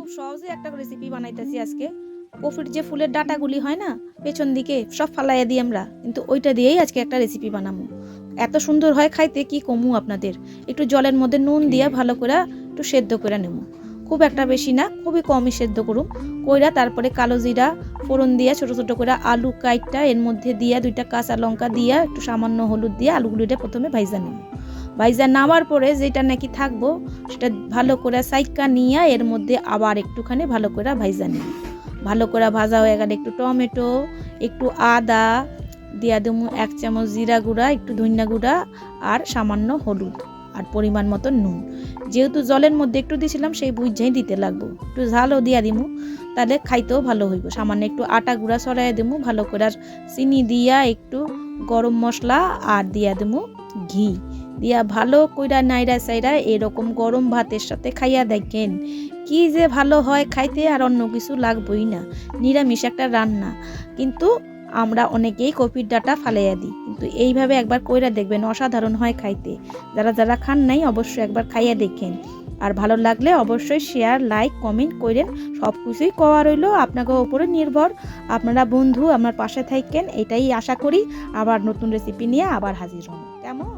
খুব সহজে একটা রেসিপি বানাইতেছি আজকে। কফির যে ফুলের ডাঁটাগুলি হয় না পেছন দিকে সব ফালাইয়া দিই আমরা, কিন্তু ওইটা দিয়েই আজকে একটা রেসিপি বানাবো। এত সুন্দর হয় খাইতে, কি কমু আপনাদের। একটু জলের মধ্যে নুন দিয়ে ভালো করে একটু সেদ্ধ করে নেব, খুব একটা বেশি না, খুবই কমই সেদ্ধ করুম। কইরা তারপরে কালো জিরা ফোড়ন দিয়া ছোট ছোট করে আলু কাইটটা এর মধ্যে দিয়া 2টা কাঁচা লঙ্কা দিয়া একটু সামান্য হলুদ দিয়ে আলুগুলিটা প্রথমে ভাইজা নেব। ভাইজা নামার পরে যেটা নাকি থাকবো সেটা ভালো করে সাইকা নিয়ে এর মধ্যে আবার একটুখানি ভালো করে ভাইজা নিই। ভালো করে ভাজা হয়ে গেলে একটু টমেটো, একটু আদা দিয়া দেবো, 1 চামচ জিরা গুঁড়া, একটু ধনিয়া গুঁড়া আর সামান্য হলুদ আর পরিমাণ মতো নুন। যেহেতু জলের মধ্যে একটু দিয়েছিলাম সেই বুঝাই দিতে লাগবো। একটু ঝালও দিয়া দিমু, তাহলে খাইতেও ভালো হইব। সামান্য একটু আটা গুঁড়া ছড়াই দেবো ভালো করে, চিনি দিয়া একটু গরম মশলা আর দিয়া দেবো ঘি দিয়া ভালো কইরা নাইরা সাইরা এরকম গরম ভাতের সাথে খাইয়া দেখেন কি যে ভালো হয় খাইতে, আর অন্য কিছু লাগবই না। নিরামিষ একটা রান্না, কিন্তু আমরা অনেকেই কপির ডাঁটা ফালাইয়া দিই, কিন্তু এইভাবে একবার কইরা দেখবেন, অসাধারণ হয় খাইতে। যারা যারা খান নাই অবশ্যই একবার খাইয়া দেখেন। আর ভালো লাগলে অবশ্যই শেয়ার, লাইক, কমেন্ট করেন। সব কিছুই কওয়া রইল আপনাকে উপরে নির্ভর। আপনারা বন্ধু আমার পাশে থাকেন, এটাই আশা করি। আবার নতুন রেসিপি নিয়ে আবার হাজির হব। কেমন?